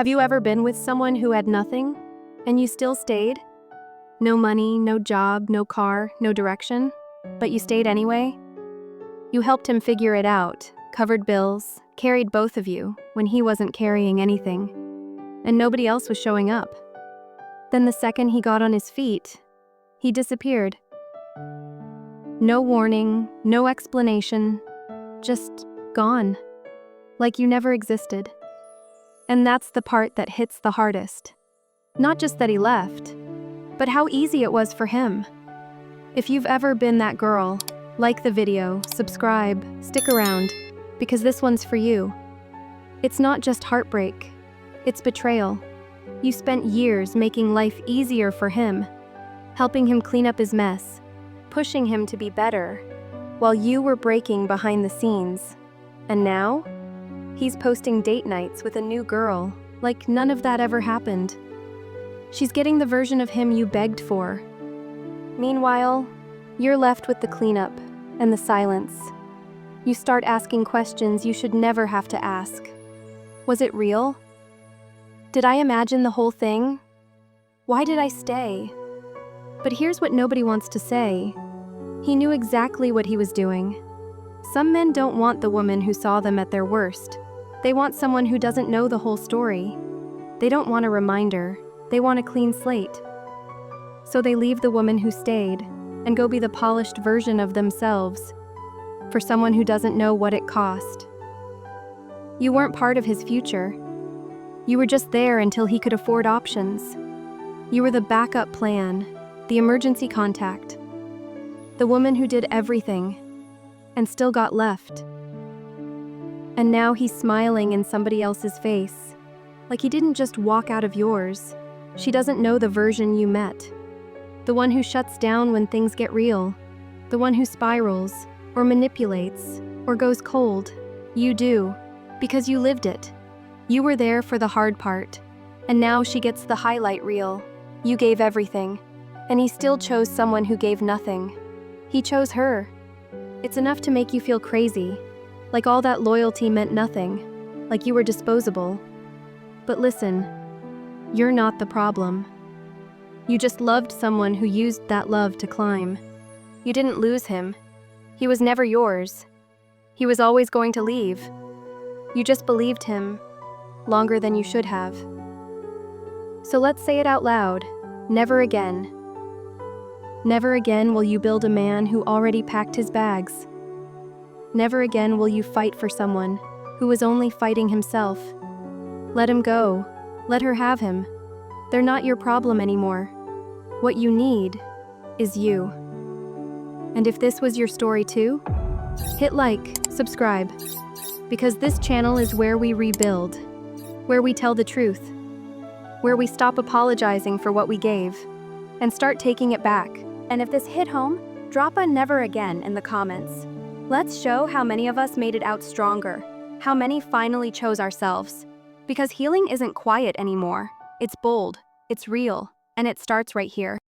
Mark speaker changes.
Speaker 1: Have you ever been with someone who had nothing, and you still stayed? No money, no job, no car, no direction, but you stayed anyway? You helped him figure it out, covered bills, carried both of you when he wasn't carrying anything, and nobody else was showing up. Then the second he got on his feet, he disappeared. No warning, no explanation, just gone, like you never existed. And that's the part that hits the hardest. Not just that he left, but how easy it was for him. If you've ever been that girl, like the video, subscribe, stick around, because this one's for you. It's not just heartbreak, it's betrayal. You spent years making life easier for him, helping him clean up his mess, pushing him to be better, while you were breaking behind the scenes. And now, he's posting date nights with a new girl, like none of that ever happened. She's getting the version of him you begged for. Meanwhile, you're left with the cleanup and the silence. You start asking questions you should never have to ask. Was it real? Did I imagine the whole thing? Why did I stay? But here's what nobody wants to say. He knew exactly what he was doing. Some men don't want the woman who saw them at their worst. They want someone who doesn't know the whole story. They don't want a reminder. They want a clean slate. So they leave the woman who stayed and go be the polished version of themselves for someone who doesn't know what it cost. You weren't part of his future. You were just there until he could afford options. You were the backup plan, the emergency contact, the woman who did everything and still got left. And now he's smiling in somebody else's face, like he didn't just walk out of yours. She doesn't know the version you met. The one who shuts down when things get real. The one who spirals, or manipulates, or goes cold. You do, because you lived it. You were there for the hard part, and now she gets the highlight reel. You gave everything, and he still chose someone who gave nothing. He chose her. It's enough to make you feel crazy, like all that loyalty meant nothing, like you were disposable. But listen, you're not the problem. You just loved someone who used that love to climb. You didn't lose him. He was never yours. He was always going to leave. You just believed him longer than you should have. So let's say it out loud. Never again. Never again will you build a man who already packed his bags. Never again will you fight for someone who was only fighting himself. Let him go. Let her have him. They're not your problem anymore. What you need is you. And if this was your story too, hit like, subscribe, because this channel is where we rebuild, where we tell the truth, where we stop apologizing for what we gave and start taking it back. And if this hit home, drop a never again in the comments. Let's show how many of us made it out stronger, how many finally chose ourselves. Because healing isn't quiet anymore. It's bold, it's real, and it starts right here.